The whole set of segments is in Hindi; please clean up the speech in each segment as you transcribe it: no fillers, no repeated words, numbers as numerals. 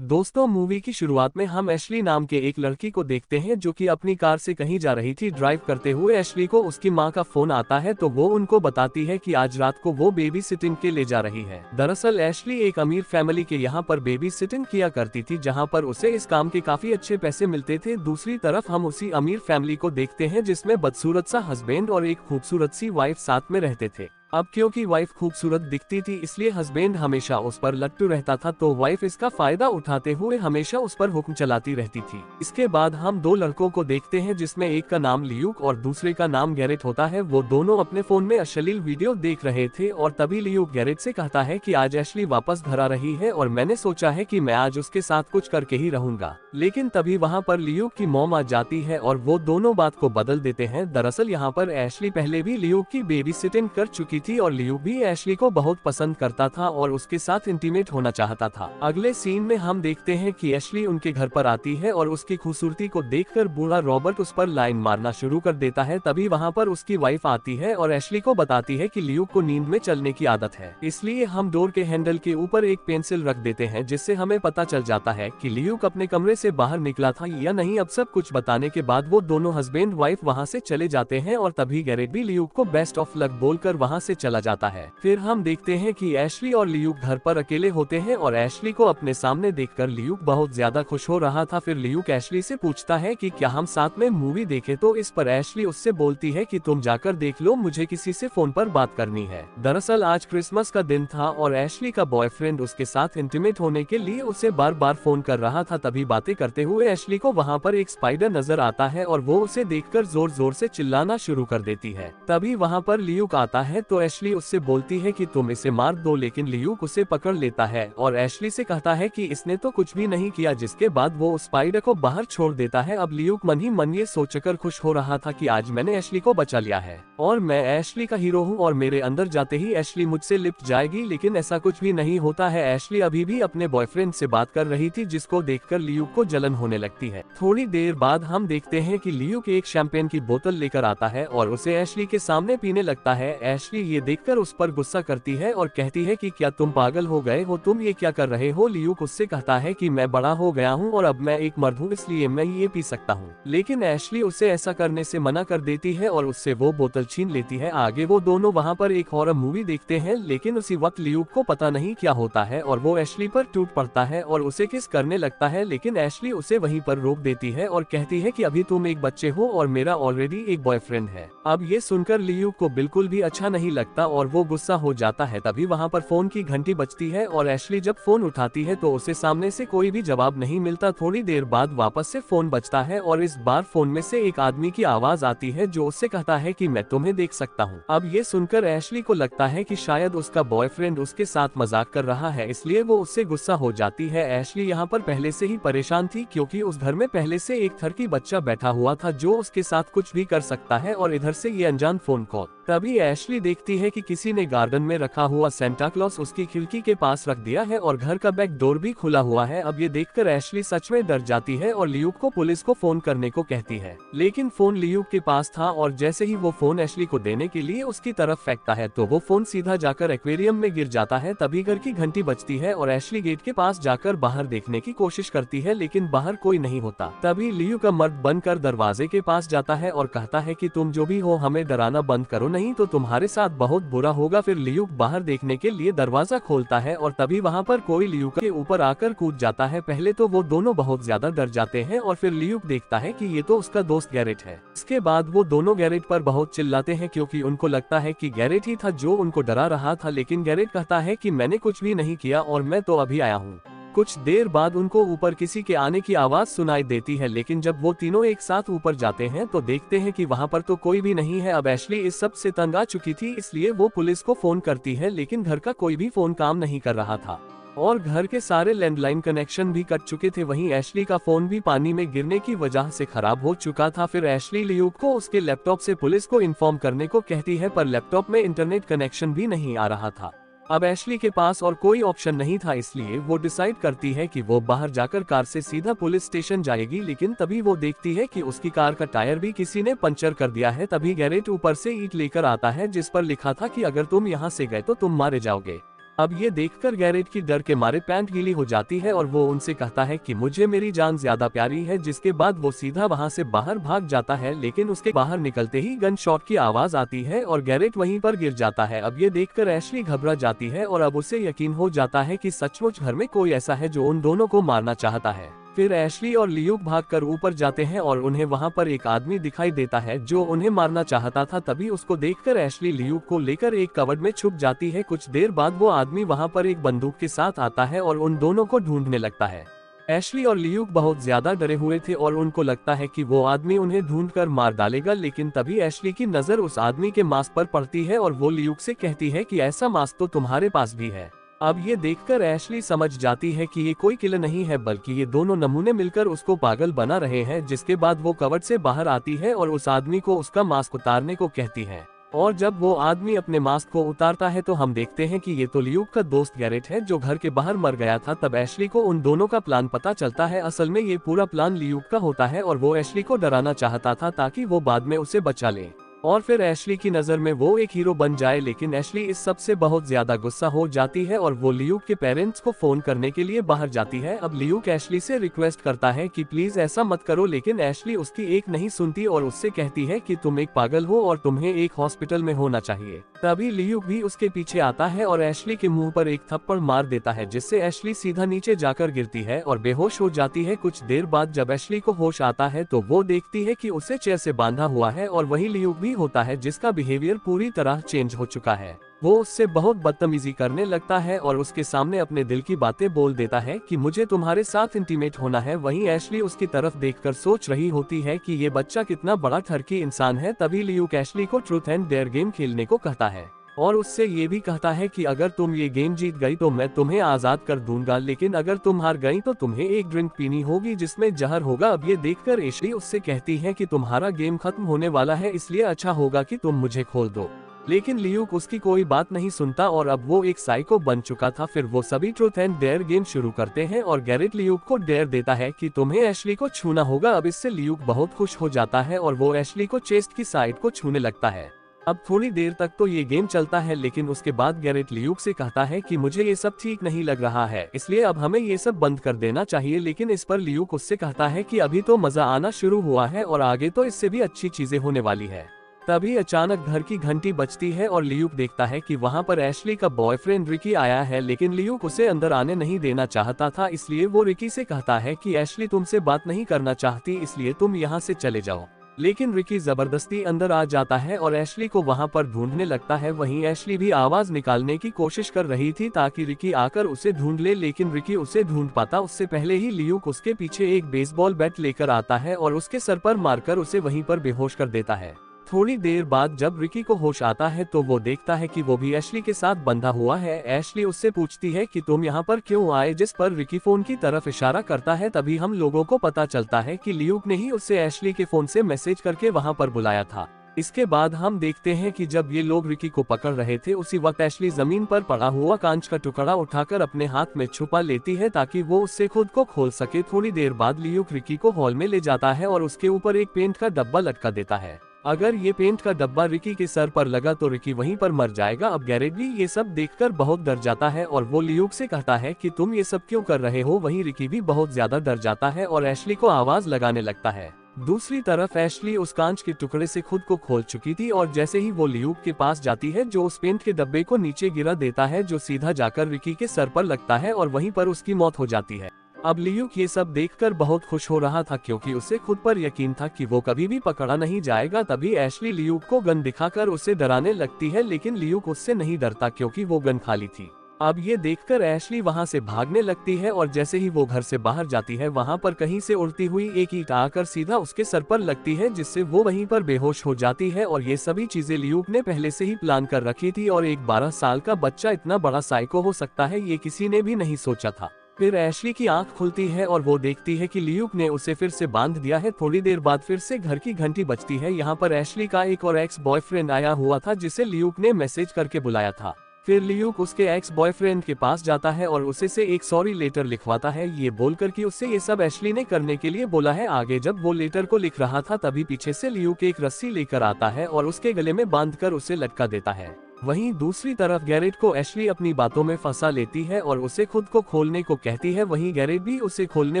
दोस्तों, मूवी की शुरुआत में हम एशली नाम के एक लड़की को देखते हैं जो कि अपनी कार से कहीं जा रही थी। ड्राइव करते हुए एशली को उसकी मां का फोन आता है तो वो उनको बताती है कि आज रात को वो बेबी सिटिंग के ले जा रही है। दरअसल एशली एक अमीर फैमिली के यहाँ पर बेबी सिटिंग किया करती थी, जहाँ पर उसे इस काम के काफी अच्छे पैसे मिलते थे। दूसरी तरफ हम उसी अमीर फैमिली को देखते हैं जिसमें बदसूरत सा हस्बैंड और एक खूबसूरत सी वाइफ साथ में रहते थे। अब क्योंकि वाइफ खूबसूरत दिखती थी इसलिए हस्बैंड हमेशा उस पर लट्टू रहता था, तो वाइफ इसका फायदा उठाते हुए हमेशा उस पर हुक्म चलाती रहती थी। इसके बाद हम दो लड़कों को देखते हैं जिसमें एक का नाम लियूक और दूसरे का नाम गैरेट होता है। वो दोनों अपने फोन में अश्लील वीडियो देख रहे थे और तभी लियूक गैरेट से कहता है कि आज एशली वापस घर आ रही है और मैंने सोचा है कि मैं आज उसके साथ कुछ करके ही रहूंगा। लेकिन तभी वहाँ पर लियूक की मॉम आ जाती है और वो दोनों बात को बदल देते हैं। दरअसल यहाँ पर एशली पहले भी लियूक की बेबी सिटिंग कर चुकी थी और लियूक भी एशली को बहुत पसंद करता था और उसके साथ इंटीमेट होना चाहता था। अगले सीन में हम देखते हैं कि एशली उनके घर पर आती है और उसकी खूबसूरती को देखकर बूढ़ा रॉबर्ट उस पर लाइन मारना शुरू कर देता है। तभी वहाँ पर उसकी वाइफ आती है और एशली को बताती है कि लियूक को नींद में चलने की आदत है, इसलिए हम डोर के हैंडल के ऊपर एक पेंसिल रख देते हैं जिससे हमें पता चल जाता है कि लियूक अपने कमरे से बाहर निकला था या नहीं। अब सब कुछ बताने के बाद वो दोनों हस्बैंड वाइफ वहाँ से चले जाते हैं और तभी गैरेट भी लियूक को बेस्ट ऑफ लक बोलकर वहाँ से चला जाता है। फिर हम देखते हैं कि एशली और लियूक घर पर अकेले होते हैं और एशली को अपने सामने देखकर लियूक बहुत ज्यादा खुश हो रहा था। फिर लियूक एशली से पूछता है कि क्या हम साथ में मूवी देखें, तो इस पर एशली उससे बोलती है कि तुम जाकर देख लो, मुझे किसी से फोन पर बात करनी है। दरअसल आज क्रिसमस का दिन था और एशली का बॉयफ्रेंड उसके साथ इंटीमेट होने के लिए उसे बार बार फोन कर रहा था। तभी बातें करते हुए एशली को वहाँ पर एक स्पाइडर नजर आता है और वो उसे देखकर जोर जोर से चिल्लाना शुरू कर देती है। तभी वहाँ पर लियूक आता है तो एशली उससे बोलती है कि तुम इसे मार दो, लेकिन लियूक उसे पकड़ लेता है और एशली से कहता है कि इसने तो कुछ भी नहीं किया, जिसके बाद वो उस स्पाइडर को बाहर छोड़ देता है। अब लियूक मन ही मन ये सोचकर खुश हो रहा था कि आज मैंने एशली को बचा लिया है और मैं एशली का हीरो हूँ और मेरे अंदर जाते ही एशली मुझसे लिपट जाएगी, लेकिन ऐसा कुछ भी नहीं होता है। एशली अभी भी अपने बॉयफ्रेंड से बात कर रही थी जिसको देखकर लियूक को जलन होने लगती है। थोड़ी देर बाद हम देखते हैं कि लियूक एक शैंपेन की बोतल लेकर आता है और उसे एशली के सामने पीने लगता है। एशली ये देखकर उस पर गुस्सा करती है और कहती है कि क्या तुम पागल हो गए हो, तुम ये क्या कर रहे हो। लियूक उससे कहता है कि मैं बड़ा हो गया हूँ और अब मैं एक मर्द हूँ, इसलिए मैं ये पी सकता हूँ, लेकिन एशली उसे ऐसा करने से मना कर देती है और उससे वो बोतल छीन लेती है। आगे वो दोनों वहाँ पर एक हॉरर मूवी देखते हैं, लेकिन उसी वक्त लियूक को पता नहीं क्या होता है और वो एशली पर टूट पड़ता है और उसे किस करने लगता है, लेकिन एशली उसे वहीं पर रोक देती है और कहती है कि अभी तुम एक बच्चे हो और मेरा ऑलरेडी एक बॉयफ्रेंड है। अब ये सुनकर लियूक को बिल्कुल भी अच्छा नहीं लगता और वो गुस्सा हो जाता है। तभी वहाँ पर फोन की घंटी बजती है और एशली जब फोन उठाती है तो उसे सामने से कोई भी जवाब नहीं मिलता। थोड़ी देर बाद वापस से फोन बजता है और इस बार फोन में से एक आदमी की आवाज आती है जो उससे कहता है कि मैं तुम्हें देख सकता हूँ। अब ये सुनकर एशली को लगता है कि शायद उसका बॉयफ्रेंड उसके साथ मजाक कर रहा है, इसलिए वो उससे गुस्सा हो जाती है। एशली यहाँ पर पहले से ही परेशान थी क्योंकि उस घर में पहले से एक थर्की बच्चा बैठा हुआ था जो उसके साथ कुछ भी कर सकता है और इधर से ये अनजान फोन कॉल। तभी एशली देखती है कि किसी ने गार्डन में रखा हुआ सेंटा क्लॉस उसकी खिड़की के पास रख दिया है और घर का बैक डोर भी खुला हुआ है। अब ये देखकर एशली सच में डर जाती है और लियूक को पुलिस को फोन करने को कहती है, लेकिन फोन लियूक के पास था और जैसे ही वो फोन एशली को देने के लिए उसकी तरफ फेंकता है तो वो फोन सीधा जाकर एक्वेरियम में गिर जाता है। तभी घर की घंटी बजती है और एशली गेट के पास जाकर बाहर देखने की कोशिश करती है, लेकिन बाहर कोई नहीं होता। तभी लियूक का मर्द बनकर दरवाजे के पास जाता है और कहता है कि तुम जो भी हो हमें डराना बंद करो, नहीं तो तुम्हारे साथ बहुत बुरा होगा। फिर लियूक बाहर देखने के लिए दरवाजा खोलता है और तभी वहाँ पर कोई लियूक के ऊपर आकर कूद जाता है। पहले तो वो दोनों बहुत ज्यादा डर जाते हैं और फिर लियूक देखता है कि ये तो उसका दोस्त गैरेट है। इसके बाद वो दोनों गैरेट पर बहुत चिल्लाते हैं क्योंकि उनको लगता है कि गैरेट ही था जो उनको डरा रहा था, लेकिन गैरेट कहता है कि मैंने कुछ भी नहीं किया और मैं तो अभी आया हूँ। कुछ देर बाद उनको ऊपर किसी के आने की आवाज सुनाई देती है, लेकिन जब वो तीनों एक साथ ऊपर जाते हैं तो देखते हैं कि वहाँ पर तो कोई भी नहीं है। अब एशली इस सब से तंग आ चुकी थी, इसलिए वो पुलिस को फोन करती है, लेकिन घर का कोई भी फोन काम नहीं कर रहा था और घर के सारे लैंडलाइन कनेक्शन भी कट चुके थे। वहीं एशली का फोन भी पानी में गिरने की वजह से खराब हो चुका था। फिर एशली लियूक को उसके लैपटॉप से पुलिस को इन्फॉर्म करने को कहती है, पर लैपटॉप में इंटरनेट कनेक्शन भी नहीं आ रहा था। अब एशली के पास और कोई ऑप्शन नहीं था, इसलिए वो डिसाइड करती है कि वो बाहर जाकर कार से सीधा पुलिस स्टेशन जाएगी, लेकिन तभी वो देखती है कि उसकी कार का टायर भी किसी ने पंचर कर दिया है। तभी गैरेट ऊपर से ईंट लेकर आता है जिस पर लिखा था कि अगर तुम यहाँ से गए तो तुम मारे जाओगे। अब ये देखकर गैरेट की डर के मारे पैंट गीली हो जाती है और वो उनसे कहता है कि मुझे मेरी जान ज्यादा प्यारी है, जिसके बाद वो सीधा वहाँ से बाहर भाग जाता है। लेकिन उसके बाहर निकलते ही गन शॉट की आवाज आती है और गैरेट वहीं पर गिर जाता है। अब ये देखकर एशली घबरा जाती है और अब उसे यकीन हो जाता है कि सचमुच घर में कोई ऐसा है जो उन दोनों को मारना चाहता है। फिर एशली और लियूक भागकर ऊपर जाते हैं और उन्हें वहां पर एक आदमी दिखाई देता है जो उन्हें मारना चाहता था। तभी उसको देखकर एशली लियूक को लेकर एक कबर्ड में छुप जाती है। कुछ देर बाद वो आदमी वहां पर एक बंदूक के साथ आता है और उन दोनों को ढूंढने लगता है। एशली और लियूक बहुत ज्यादा डरे हुए थे और उनको लगता है कि वो आदमी उन्हें ढूंढकर मार डालेगा। लेकिन तभी एशली की नजर उस आदमी के मास्क पर पड़ती है और वो लियूक से कहती है कि ऐसा मास्क तो तुम्हारे पास भी है। अब ये देखकर एशली समझ जाती है कि ये कोई किलर नहीं है बल्कि ये दोनों नमूने मिलकर उसको पागल बना रहे हैं। जिसके बाद वो कवर्ड से बाहर आती है और उस आदमी को उसका मास्क उतारने को कहती है। और जब वो आदमी अपने मास्क को उतारता है तो हम देखते हैं कि ये तो लियूक का दोस्त गैरेट है जो घर के बाहर मर गया था। तब एशली को उन दोनों का प्लान पता चलता है। असल में ये पूरा प्लान लियूक का होता है और वो एशली को डराना चाहता था ताकि वो बाद में उसे बचा ले और फिर एशली की नजर में वो एक हीरो बन जाए। लेकिन एशली इस सब से बहुत ज्यादा गुस्सा हो जाती है और वो लियूक के पेरेंट्स को फोन करने के लिए बाहर जाती है। अब लियूक एशली से रिक्वेस्ट करता है कि प्लीज ऐसा मत करो, लेकिन एशली उसकी एक नहीं सुनती और उससे कहती है कि तुम एक पागल हो और तुम्हें एक हॉस्पिटल में होना चाहिए। तभी लियूक भी उसके पीछे आता है और एशली के मुंह पर एक थप्पड़ मार देता है, जिससे एशली सीधा नीचे जाकर गिरती है और बेहोश हो जाती है। कुछ देर बाद जब एशली को होश आता है तो वो देखती है कि उसे चेयर से बांधा हुआ है और वही लियूक भी होता है जिसका बिहेवियर पूरी तरह चेंज हो चुका है। वो उससे बहुत बदतमीजी करने लगता है और उसके सामने अपने दिल की बातें बोल देता है कि मुझे तुम्हारे साथ इंटीमेट होना है। वहीं एशली उसकी तरफ देखकर सोच रही होती है कि ये बच्चा कितना बड़ा ठरकी इंसान है। तभी लियूक एशली को ट्रूथ एंड डेयर गेम खेलने को कहता है और उससे ये भी कहता है कि अगर तुम ये गेम जीत गई तो मैं तुम्हें आजाद कर दूंगा, लेकिन अगर तुम हार गई तो तुम्हें एक ड्रिंक पीनी होगी जिसमें जहर होगा। अब ये देखकर एशली उससे कहती है कि तुम्हारा गेम खत्म होने वाला है, इसलिए अच्छा होगा कि तुम मुझे खोल दो। लेकिन लियूक उसकी कोई बात नहीं सुनता और अब वो एक साइको बन चुका था। फिर वो सभी ट्रूथ एंड डेयर गेम शुरू करते हैं और गैरेट लियूक को डेयर देता है कि तुम्हें एशली को छूना होगा। अब इससे लियूक बहुत खुश हो जाता है और वो एशली को चेस्ट की साइड को छूने लगता है। अब थोड़ी देर तक तो ये गेम चलता है, लेकिन उसके बाद गैरेट लियूक से कहता है कि मुझे ये सब ठीक नहीं लग रहा है, इसलिए अब हमें ये सब बंद कर देना चाहिए। लेकिन इस पर लियूक उससे कहता है कि अभी तो मजा आना शुरू हुआ है और आगे तो इससे भी अच्छी चीजें होने वाली है। तभी अचानक घर की घंटी बजती है और लियूक देखता है कि वहाँ पर एशली का बॉयफ्रेंड रिकी आया है। लेकिन लियूक उसे अंदर आने नहीं देना चाहता था, इसलिए वो रिकी से कहता है कि एशली तुमसे बात नहीं करना चाहती, इसलिए तुम यहाँ से चले जाओ। लेकिन रिकी जबरदस्ती अंदर आ जाता है और एशली को वहां पर ढूंढने लगता है। वहीं एशली भी आवाज निकालने की कोशिश कर रही थी ताकि रिकी आकर उसे ढूंढ ले, लेकिन रिकी उसे ढूंढ पाता उससे पहले ही लियूक उसके पीछे एक बेसबॉल बैट लेकर आता है और उसके सर पर मारकर उसे वहीं पर बेहोश कर देता है। थोड़ी देर बाद जब रिकी को होश आता है तो वो देखता है कि वो भी एशली के साथ बंधा हुआ है। एशली उससे पूछती है कि तुम यहाँ पर क्यों आए, जिस पर रिकी फोन की तरफ इशारा करता है। तभी हम लोगों को पता चलता है कि लियूक ने ही उसे एशली के फोन से मैसेज करके वहाँ पर बुलाया था। इसके बाद हम देखते हैं कि जब ये लोग रिकी को पकड़ रहे थे उसी वक्त एशली जमीन पर पड़ा हुआ कांच का टुकड़ा उठाकर अपने हाथ में छुपा लेती है ताकि वो उससे खुद को खोल सके। थोड़ी देर बाद लियूक रिकी को हॉल में ले जाता है और उसके ऊपर एक पेंट का डब्बा लटका देता है। अगर ये पेंट का डब्बा रिकी के सर पर लगा तो रिकी वहीं पर मर जाएगा। अब गैरेट भी ये सब देखकर बहुत डर जाता है और वो लियूक से कहता है कि तुम ये सब क्यों कर रहे हो। वहीं रिकी भी बहुत ज्यादा डर जाता है और एशली को आवाज लगाने लगता है। दूसरी तरफ एशली उस कांच के टुकड़े से खुद को खोल चुकी थी और जैसे ही वो लियूक के पास जाती है जो उस पेंट के डब्बे को नीचे गिरा देता है, जो सीधा जाकर रिकी के सर पर लगता है और वहीं पर उसकी मौत हो जाती है। अब लियूक ये सब देखकर बहुत खुश हो रहा था क्योंकि उसे खुद पर यकीन था कि वो कभी भी पकड़ा नहीं जाएगा। तभी एशली लियूक को गन दिखाकर उसे डराने लगती है, लेकिन लियूक उससे नहीं डरता क्योंकि वो गन खाली थी। अब ये देखकर एशली वहां से भागने लगती है और जैसे ही वो घर से बाहर जाती है वहां पर कहीं से उड़ती हुई एक ईंट आकर सीधा उसके सर पर लगती है, जिससे वो वहीं पर बेहोश हो जाती है। और ये सभी चीजें लियूक ने पहले से ही प्लान कर रखी थी और एक 12 साल का बच्चा इतना बड़ा साइको हो सकता है ये किसी ने भी नहीं सोचा था। फिर एशली की आंख खुलती है और वो देखती है कि लियूक ने उसे फिर से बांध दिया है। थोड़ी देर बाद फिर से घर की घंटी बजती है। यहाँ पर एशली का एक और एक्स बॉयफ्रेंड आया हुआ था जिसे लियूक ने मैसेज करके बुलाया था। फिर लियूक उसके एक्स बॉयफ्रेंड के पास जाता है और उसे से एक सॉरी लेटर लिखवाता है, ये बोलकर कि उससे ये सब एशली ने करने के लिए बोला है। आगे जब वो लेटर को लिख रहा था तभी पीछे से लियूक एक रस्सी लेकर आता है और उसके गले में बांधकर उसे लटका देता है। वहीं दूसरी तरफ गैरेट को एशली अपनी बातों में फंसा लेती है और उसे खुद को खोलने को कहती है। वहीं गैरेट भी उसे खोलने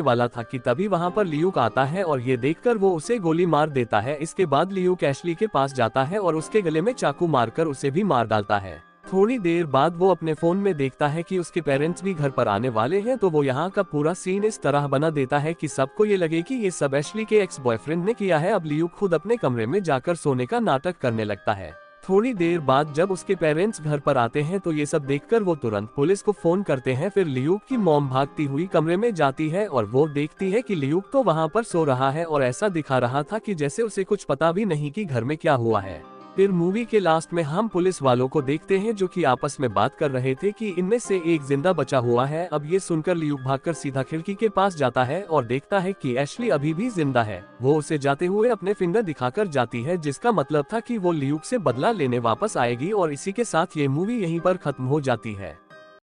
वाला था कि तभी वहां पर लियूक आता है और ये देखकर वो उसे गोली मार देता है। इसके बाद लियूक एशली के पास जाता है और उसके गले में चाकू मारकर उसे भी मार डालता है। थोड़ी देर बाद वो अपने फोन में देखता है कि उसके पेरेंट्स भी घर पर आने वाले हैं, तो वो यहाँ का पूरा सीन इस तरह बना देता है कि सबको ये लगे कि ये सब एशली के एक्स बॉयफ्रेंड ने किया है। अब लियूक खुद अपने कमरे में जाकर सोने का नाटक करने लगता है। थोड़ी देर बाद जब उसके पेरेंट्स घर पर आते हैं तो ये सब देखकर वो तुरंत पुलिस को फोन करते हैं। फिर लियूक की मॉम भागती हुई कमरे में जाती है और वो देखती है कि लियूक तो वहाँ पर सो रहा है और ऐसा दिखा रहा था कि जैसे उसे कुछ पता भी नहीं कि घर में क्या हुआ है। फिर मूवी के लास्ट में हम पुलिस वालों को देखते हैं जो कि आपस में बात कर रहे थे कि इनमें से एक जिंदा बचा हुआ है। अब ये सुनकर लियूक भागकर सीधा खिड़की के पास जाता है और देखता है कि एशली अभी भी जिंदा है। वो उसे जाते हुए अपने फिंगर दिखाकर जाती है, जिसका मतलब था कि वो लियूक से बदला लेने वापस आएगी। और इसी के साथ ये मूवी यहीं पर खत्म हो जाती है।